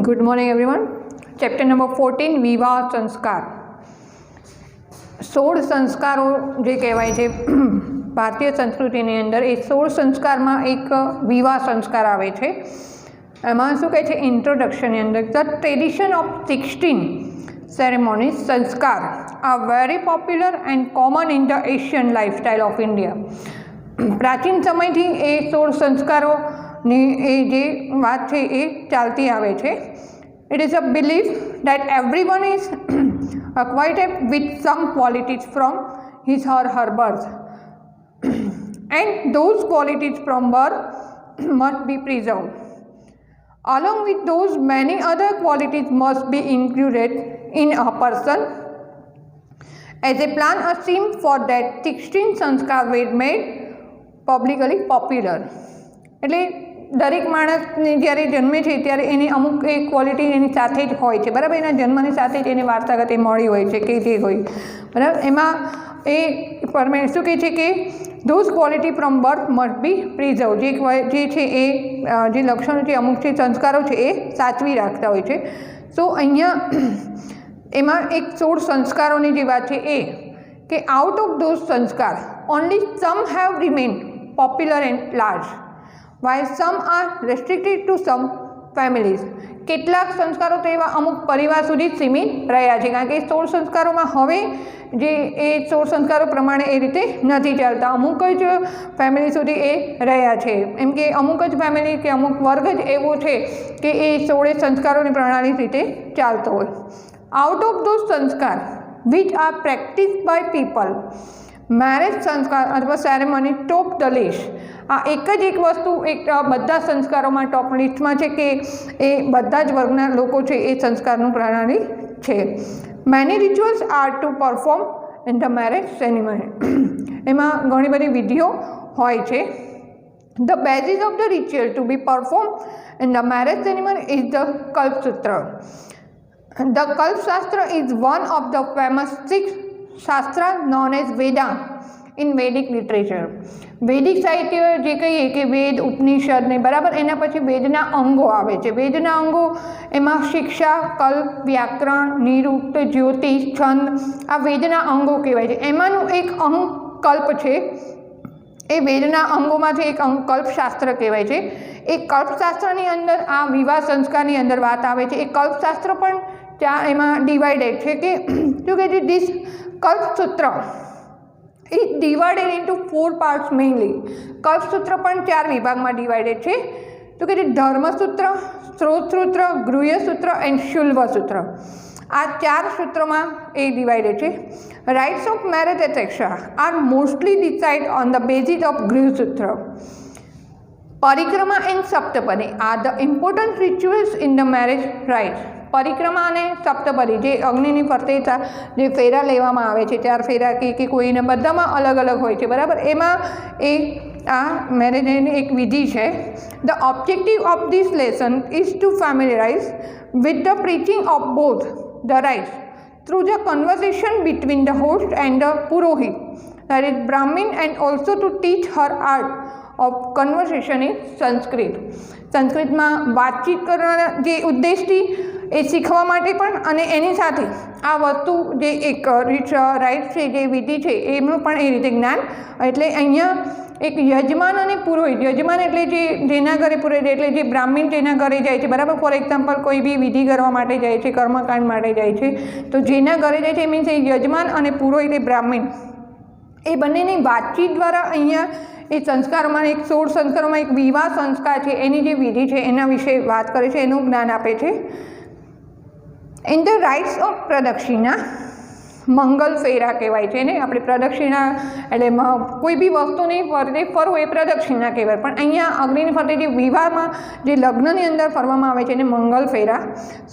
Good morning everyone. Chapter number 14 વિવાહ સંસ્કાર. 16 સંસ્કારો જે કહેવાય છે ભારતીય સંસ્કૃતિની અંદર, એ 16 સંસ્કારમાં એક વિવાહ સંસ્કાર આવે છે. એમાં શું કહે છે ઇન્ટ્રોડક્શનની અંદર, ધ ટ્રેડિશન ઓફ 16 સેરેમોનીઝ સંસ્કાર are very popular and common in the Asian lifestyle of India. પ્રાચીન સમયથી એ 16 સંસ્કારોની એ જે વાત છે એ ચાલતી આવે છે. It is a belief that everyone is acquainted with some qualities from his or her birth, and those qualities from birth must be preserved. Along with those, many other qualities must be included in a person. As a plan, a scheme for that 16 sanskar were made publicly popular. એટલે દરેક માણસને જ્યારે જન્મે છે ત્યારે એની અમુક એક quality એની સાથે જ હોય છે, બરાબર. એના જન્મની સાથે જ એને વારસાગત એ મળી હોય છે કે જે હોય, બરાબર. એમાં એ શું કહે છે કે those quality from birth must be preserve. જે છે એ જે લક્ષણો છે, અમુક જે સંસ્કારો છે એ સાચવી રાખતા હોય છે. સો અહીંયા એમાં એક 16 સંસ્કારોની જે વાત છે એ કે out of those sanskar only some have remained popular and large, while some are restricted to some families. કેટલાક સંસ્કારો તો એવા અમુક પરિવાર સુધી જ સીમિત રહ્યા છે, કારણ કે 16 સંસ્કારોમાં હવે જે એ 16 સંસ્કારો પ્રમાણે એ રીતે નથી ચાલતા. અમુક જ ફેમિલી સુધી એ રહ્યા છે, એમ કે અમુક જ ફેમિલી કે અમુક વર્ગ જ એવો છે કે એ 16 સંસ્કારોની પ્રણાલી રીતે ચાલતો હોય. Out of those sanskar which are practice by people, marriage સંસ્કાર અથવા સેરેમની ટોપ ધ લિસ્ટ. આ એક જ એક વસ્તુ એક બધા સંસ્કારોમાં ટોપ લિસ્ટમાં છે કે એ બધા જ વર્ગના લોકો છે એ સંસ્કારનું પ્રણાલી છે. Many rituals are to perform in the marriage ceremony. એમાં ઘણી બધી વિધિઓ હોય છે. The basis of the ritual to be perform in the marriage ceremony is the Kalpasutra. The Kalpashastra is one of the famous 6 shastra known as Veda in Vedic literature. વૈદિક સાહિત્ય જે કહીએ કે વેદ, ઉપનિષદ ને બરાબર, એના પછી વેદના અંગો આવે છે. વેદના અંગો એમાં શિક્ષા, કલ્પ, વ્યાકરણ, નિરુક્ત, જ્યોતિષ, છંદ, આ વેદના અંગો કહેવાય છે. એમાંનું એક અંગ કલ્પ છે. એ વેદના અંગોમાંથી એક અંગ કલ્પશાસ્ત્ર કહેવાય છે. એ કલ્પશાસ્ત્રની અંદર આ વિવાહ સંસ્કારની અંદર વાત આવે છે. એ કલ્પશાસ્ત્ર પણ ત્યાં એમાં ડિવાઇડેડ છે કે શું કહે છે, this Kalpasutra is divided into 4 parts mainly. Kalpasutra પણ 4 વિભાગમાં ડિવાઇડેડ છે. તો કે ધર્મસૂત્ર, સ્ત્રોતસૂત્ર, ગૃહ્યસૂત્ર એન્ડ શુલ્વસૂત્ર. આ 4 સૂત્રોમાં એ ડિવાઇડેડ છે. Rites of marriage etcetera are mostly decide on the basis of Grihyasutra. Parikrama and saptapadi are the important rituals in the marriage rites. Parikrama અને સપ્તપદી જે અગ્નિની ફરતે જે ફેરા લેવામાં આવે છે, 4 ફેરા કે કોઈને બધામાં અલગ અલગ હોય છે, બરાબર. એમાં એ આ મેરેજની એક વિધિ છે. The objective of this lesson is to familiarise with the preaching of both the rites through the conversation between the host and the purohit, that is Brahmin, and also to teach her art of conversation in Sanskrit. સંસ્કૃતમાં વાતચીત કરવાના જે ઉદ્દેશથી એ શીખવા માટે પણ, અને એની સાથે આ વસ્તુ જે એક રાઇટ છે, જે વિધિ છે, એમનું પણ એ રીતે જ્ઞાન. એટલે અહીંયા એક યજમાન અને પુરોહિત. યજમાન એટલે જેના ઘરે પુરોહિત એટલે જે બ્રાહ્મણ જેના ઘરે જાય છે, બરાબર. ફોર એક્ઝામ્પલ કોઈ બી વિધિ કરવા માટે જાય છે, કર્મકાંડ માટે જાય છે, તો જેના ઘરે જાય છે એ મીન્સ એ યજમાન અને પુરોહિત એ બ્રાહ્મણ, એ બંનેની વાતચીત દ્વારા અહીંયા એ સંસ્કારોમાં એક 16 સંસ્કારોમાં એક વિવાહ સંસ્કાર છે, એની જે વિધિ છે એના વિશે વાત કરે છે, એનું જ્ઞાન આપે છે. ઇન ધ રાઇટ્સ ઓફ પ્રદક્ષિણા, મંગલ ફેરા કહેવાય છે ને આપણે. પ્રદક્ષિણા એટલે કોઈ બી વસ્તુની ફરતે ફરવું એ પ્રદક્ષિણા કહેવાય. પણ અહીંયા અગ્નિની ફરતે જે વિવાહમાં જે લગ્નની અંદર ફરવામાં આવે છે એને મંગલ ફેરા.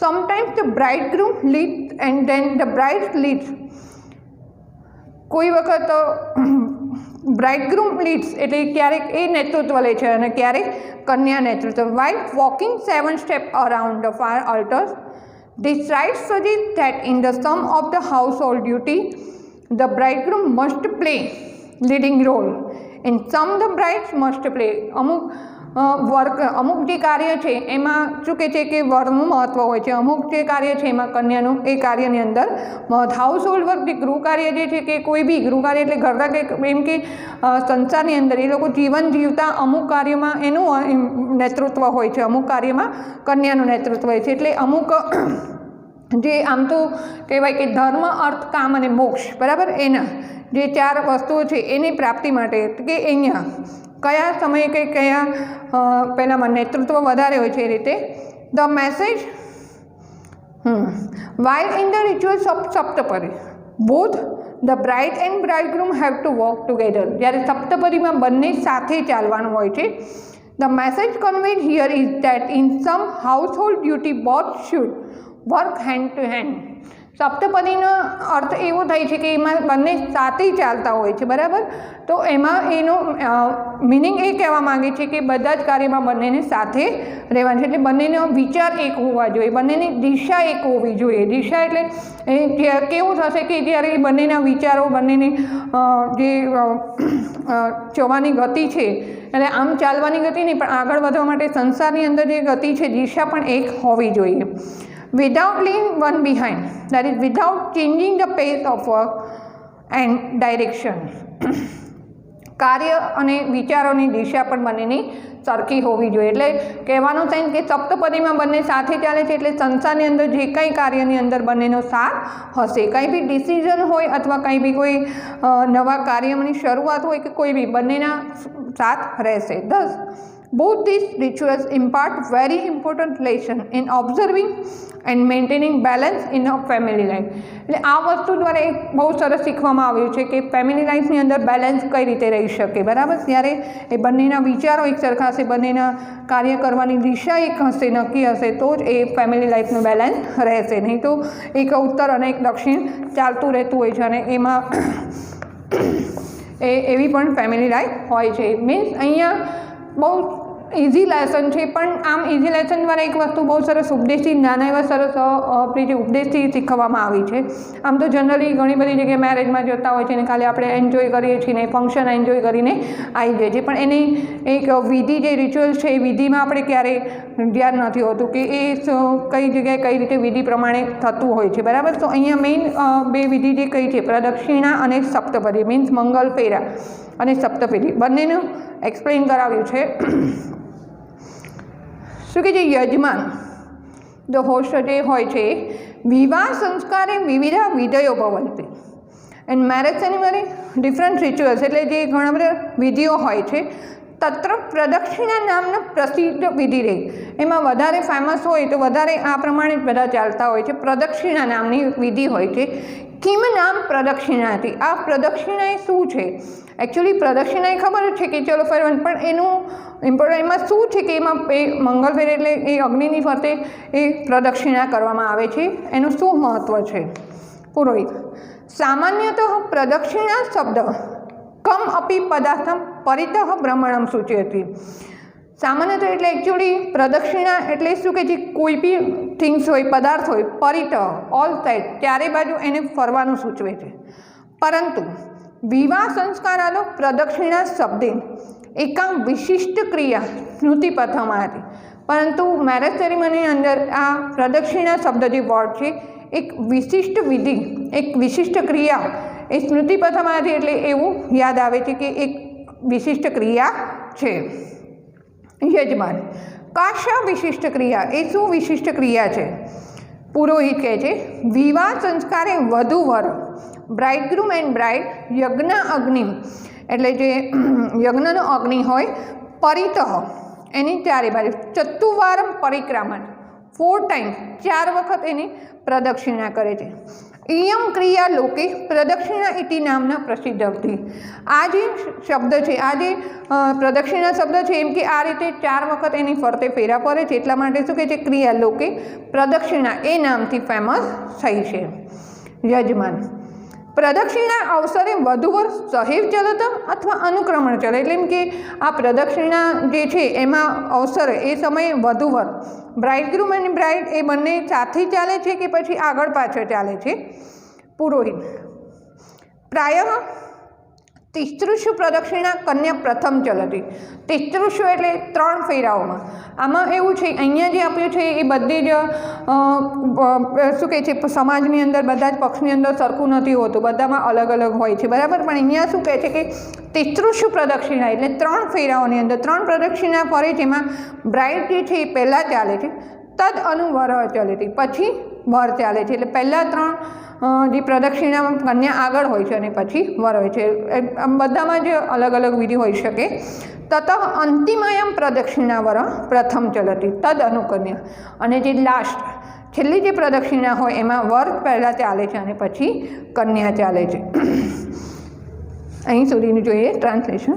Sometimes the bridegroom leads and then the bride leads. કોઈ વખત બ્રાઇડગ્રૂમ લીડ્સ એટલે ક્યારેક એ નેતૃત્વ લે છે અને ક્યારેક કન્યા નેતૃત્વ. While walking 7 step around the fire altars, this right suggests that in the sum of the household duty, the bridegroom must play leading role. In some, the brides must play. અમુક વર્ક અમુક જે કાર્ય છે એમાં શું કહે છે કે વરનું મહત્ત્વ હોય છે, અમુક જે કાર્ય છે એમાં કન્યાનું એ કાર્યની અંદર હાઉસ હોલ્ડ વર્ક જે ગૃહ કાર્ય જે છે કે કોઈ બી ગૃહ કાર્ય એટલે ઘરના કે એમ કે સંસારની અંદર એ લોકો જીવન જીવતા અમુક કાર્યમાં એનું નેતૃત્વ હોય છે, અમુક કાર્યમાં કન્યાનું નેતૃત્વ હોય છે. એટલે અમુક જે આમ તો કહેવાય કે ધર્મ અર્થ કામ અને મોક્ષ બરાબર એના જે 4 વસ્તુઓ છે એની પ્રાપ્તિ માટે કે અહીંયા કયા સમયે કે કયા પહેલાંમાં નેતૃત્વ વધારે હોય છે એ રીતે the message while in the rituals of સપ્તપદી both the bride and bridegroom have to walk together. જ્યારે સપ્તપદીમાં બંને સાથે ચાલવાનું હોય છે. The message conveyed here is that in some household duty both should work hand to hand. સપ્તપદીનો અર્થ એવો થાય છે કે એમાં બંને સાથે ચાલતા હોય છે બરાબર. તો એમાં એનો મિનિંગ એ કહેવા માગે છે કે બધા જ કાર્યમાં બંનેને સાથે રહેવાનું છે. એટલે બંનેનો વિચાર એક હોવા જોઈએ, બંનેની દિશા એક હોવી જોઈએ. દિશા એટલે એ કેવું થશે કે જ્યારે બંનેના વિચારો, બંનેની જે જવાની ગતિ છે એટલે આમ ચાલવાની ગતિ નહીં પણ આગળ વધવા માટે સંસારની અંદર જે ગતિ છે દિશા પણ એક હોવી જોઈએ. Without leaving one behind, that is without changing the pace of work and direction. કાર્ય અને વિચારોની દિશા પણ બંનેની સરખી હોવી જોઈએ. એટલે કહેવાનો થાય કે સપ્તપદીમાં બંને સાથે ચાલે છે એટલે સંસારની અંદર જે કંઈ કાર્યની અંદર બંનેનો સાથ હશે. કંઈ બી ડિસિઝન હોય અથવા કંઈ બી કોઈ નવા કાર્યની શરૂઆત હોય કે કોઈ બી બંનેના સાથ રહેશે. Thus, both these rituals impart very important lesson in observing and maintaining balance in a family life. એટલે આ વસ્તુ દ્વારા એક બહુ સરસ શીખવામાં આવ્યું છે કે ફેમિલી લાઈફની અંદર બેલેન્સ કઈ રીતે રહી શકે બરાબર. ત્યારે એ બંનેના વિચારો એક સરખા હશે, બંનેના કાર્ય કરવાની દિશા એક હશે, નક્કી હશે તો જ એ ફેમિલી લાઈફનું બેલેન્સ રહેશે. નહીં તો એક ઉત્તર અને એક દક્ષિણ ચાલતું રહેતું હોય છે અને એમાં એવી પણ ફેમિલી લાઈફ હોય છે. મીન્સ અહીંયા બહુ ઇઝી લેસન છે પણ આમ ઇઝી લેસન દ્વારા એક વસ્તુ બહુ સરસ ઉપદેશથી, નાના એવા સરસ આપણી જે ઉપદેશથી શીખવવામાં આવી છે. આમ તો જનરલી ઘણી બધી જગ્યાએ મેરેજમાં જતા હોય છે ને ખાલી આપણે એન્જોય કરીએ છીએ ને ફંક્શન એન્જોય કરીને આવી જાય છે પણ એની એક વિધિ જે રિચ્યુઅલ્સ છે એ વિધિમાં આપણે ક્યારેય ધ્યાન નથી હોતું કે એ કઈ જગ્યાએ કઈ રીતે વિધિ પ્રમાણે થતું હોય છે બરાબર. તો અહીંયા મેઇન 2 વિધિ જે કઈ છે પ્રદક્ષિણા અને સપ્તપદી મીન્સ મંગલ ફેરા અને સપ્તપદી બંનેનું એક્સપ્લેન કરાવ્યું છે. શું કે જે યજમાન ધ હોસ્ટ જે હોય છે વિવાહ સંસ્કારે વિવિધા વિધયો ભવન્તિ and marriage ceremony different rituals એટલે જે ઘણા બધા વિધિઓ હોય છે તત્ર પ્રદક્ષિણા નામનો પ્રસિદ્ધ વિધિ રહે. એમાં વધારે ફેમસ હોય તો વધારે આ પ્રમાણે જ બધા ચાલતા હોય છે. પ્રદક્ષિણા નામની વિધિ હોય છે. કિમ નામ પ્રદક્ષિણા હતી. આ પ્રદક્ષિણા એ શું છે? એકચ્યુઅલી પ્રદક્ષિણા એ ખબર જ છે કે ચલો ફરવાનું પણ એનું ઇમ્પોર્ટન્ટ એમાં શું છે કે એમાં એ મંગળફેર એટલે એ અગ્નિની ફરતે એ પ્રદક્ષિણા કરવામાં આવે છે. એનું શું મહત્ત્વ છે? પુરોહિત સામાન્યતઃ પ્રદક્ષિણા શબ્દ કમ અપી પદાર્થમ પરિતઃ ભ્રમણમ સૂચયતિ. સામાન્યતઃ એટલે એકચ્યુઅલી પ્રદક્ષિણા એટલે શું કે જે કોઈ બી થિંગ્સ હોય, પદાર્થ હોય, પરિતઃ ઓલ સાઇડ ચારે બાજુ એને ફરવાનું સૂચવે છે. પરંતુ વિવાહ સંસ્કારાનો પ્રદક્ષિણા શબ્દે એકા વિશિષ્ટ ક્રિયા સ્મૃતિ પ્રથામાં હતી. પરંતુ મેરેજ સેરેમનીની અંદર આ પ્રદક્ષિણા શબ્દ જે વર્ડ છે એક વિશિષ્ટ વિધિ, એક વિશિષ્ટ ક્રિયા એ સ્મૃતિ પ્રથામાં હતી એટલે એવું યાદ આવે છે કે એક વિશિષ્ટ ક્રિયા છે. યજમાન કાશા વિશિષ્ટ ક્રિયા એ શું વિશિષ્ટ ક્રિયા છે? પુરોહિત કહે છે વિવાહ સંસ્કારે વધુ વર બ્રાઇડગ્રૂમ એન્ડ બ્રાઇડ યજ્ઞ અગ્નિ એટલે જે યજ્ઞનો અગ્નિ હોય પરિતઃ એની ચારે બાજુ ચતુર્વારમ પરિક્રમણ 4 ટાઈમ્સ 4 વખત એની પ્રદક્ષિણા કરે છે. ઇયમ ક્રિયા લોકે પ્રદક્ષિણા ઇતિ નામના પ્રસિદ્ધ હતી. આ જે શબ્દ છે, આ જે પ્રદક્ષિણા શબ્દ છે એમ કે આ રીતે 4 વખત એની ફરતે ફેરા પડે છે એટલા માટે શું કહે છે ક્રિયા લોકે પ્રદક્ષિણા એ નામથી ફેમસ થઈ છે. યજમાન પ્રદક્ષિણા અવસરે વધુવર સહેવ ચલત અથવા અનુક્રમણ ચલે એટલે એમ કે આ પ્રદક્ષિણા જે છે એમાં અવસરે એ સમયે વધુવર બ્રાઇડગ્રૂમ અને બ્રાઇડ એ બંને સાથે ચાલે છે કે પછી આગળ પાછળ ચાલે છે? પુરોહિત પ્રાય तिसृषु प्रदक्षिणा कन्या प्रथम चलती। तिसृषु एटले 3 फेराओमां। आमां एवुं छे अहींया जे आप्युं छे ए बधी ज शुं कहे छे समाजनी अंदर बधा ज पक्षनी अंदर सरखुं नथी होतुं, बधामां अलग अलग होय छे, बराबर। पण अहींया शुं कहे छे के तिसृषु प्रदक्षिणा एटले 3 फेराओनी अंदर 3 प्रदक्षिणा फरे, जेमां ब्राइड जे छे ए पहेला चाले छे, तद अनु वर चलेती, पछी वर चाले छे। एटले पहेला 3 जी प्रदक्षिणा कन्या आगळ होय छे अने पछी वर होय छे। बधामां ज अलग अलग विधि होई शके। ततः अंतिमायां प्रदक्षिणा वर प्रथम चलती तद अनुकन्या। अने जे लास्ट छेल्ली जे प्रदक्षिणा होय एमां वर पहेला चाले छे अने पछी कन्या चाले छे। अहीं सुधीनुं जोईए ट्रांसलेशन।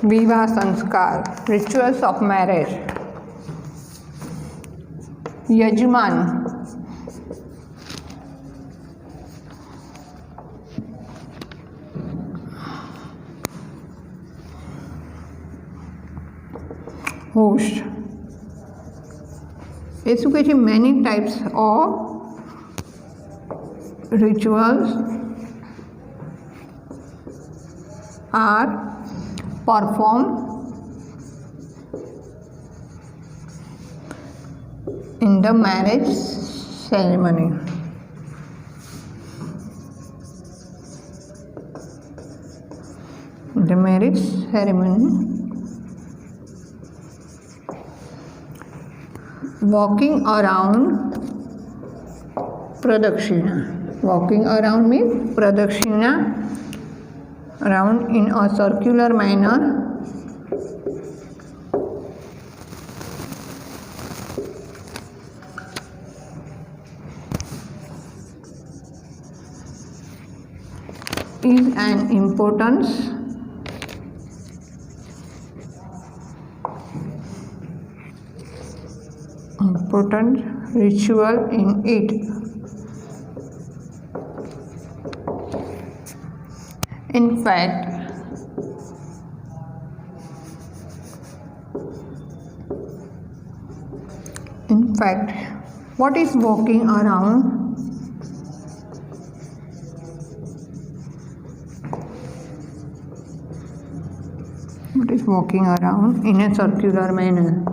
विवाह संस्कार, रिचुअल्स ऑफ मैरिज। यजमान होस्ट। ये शुं कहे छे many types of rituals are performed in the marriage ceremony. The marriage ceremony. Walking around pradakshina. Walking around means pradakshina, around in a circular manner, is an important ritual in it. In fact, what is walking around? What is walking around in a circular manner?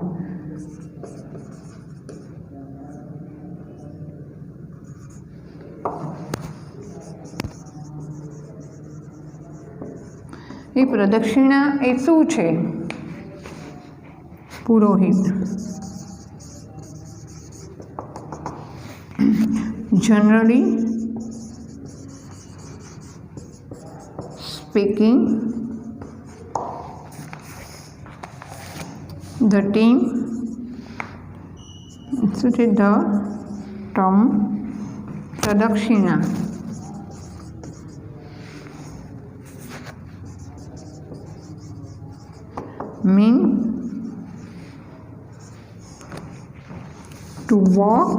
ये प्रदक्षिणा ए शू छे? Purohit. Generally speaking, the team the term pradakshina mean to walk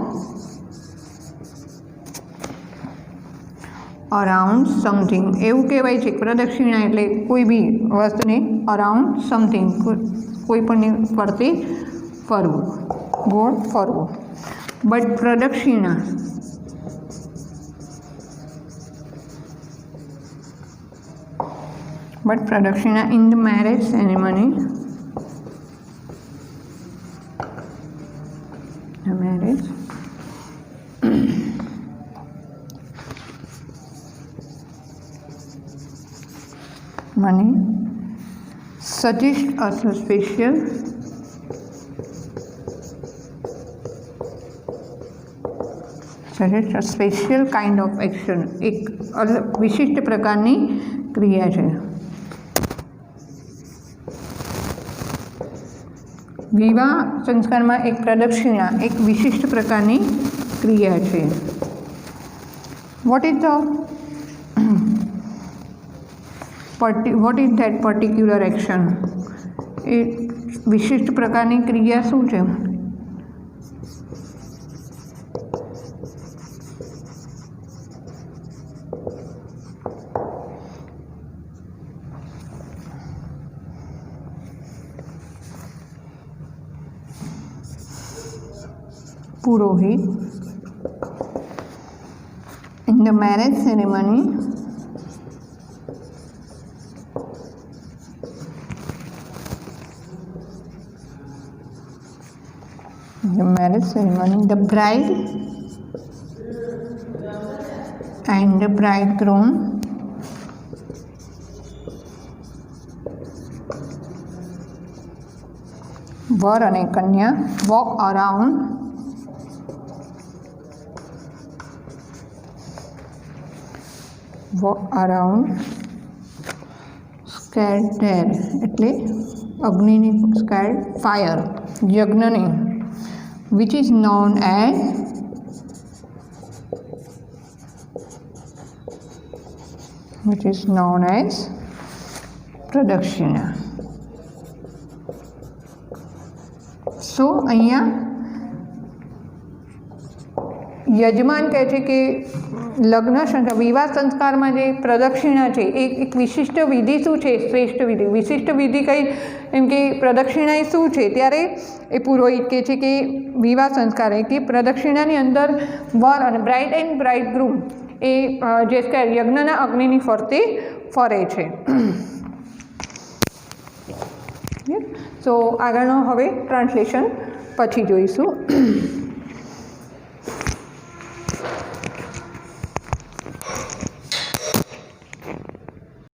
around something. એવું કહેવાય છે પ્રદક્ષિણા એટલે કોઈ બી વસ્તુને અરાઉન્ડ સમથિંગ, કોઈ પણ ફરતે ફરવું, ગોળ ફરવું. બટ પ્રદક્ષિણા in the marriage ceremony, the marriage money suggest us a special kind of action. एक विशिष्ट प्रकारनी क्रिया है. विवाह संस्कार में एक प्रदक्षिणा एक विशिष्ट प्रकारनी क्रिया है. What is that particular action? एक विशिष्ट प्रकारनी क्रिया शू है? પુરોહિત in the marriage ceremony the bride and the bridegroom वर અને કન્યા walk around scared એટલે અગ્નિની scared fire યજ્ઞની which is known as પ્રદક્ષિણા. સો અહીંયા યજમાન કહે છે કે લગ્ન સંસ્કાર વિવાહ સંસ્કારમાં જે પ્રદક્ષિણા છે એ એક વિશિષ્ટ વિધિ શું છે, શ્રેષ્ઠ વિધિ. વિશિષ્ટ વિધિ કઈ એમ કે પ્રદક્ષિણા એ શું છે, ત્યારે એ પુરોહિત કહે છે કે વિવાહ સંસ્કાર કે પ્રદક્ષિણાની અંદર વર અને બ્રાઇડ એન્ડ બ્રાઇડગ્રૂમ એ જે યજ્ઞના અગ્નિની ફરતે ફરે છે. સો આગળનો હવે ટ્રાન્સલેશન પછી જોઈશું.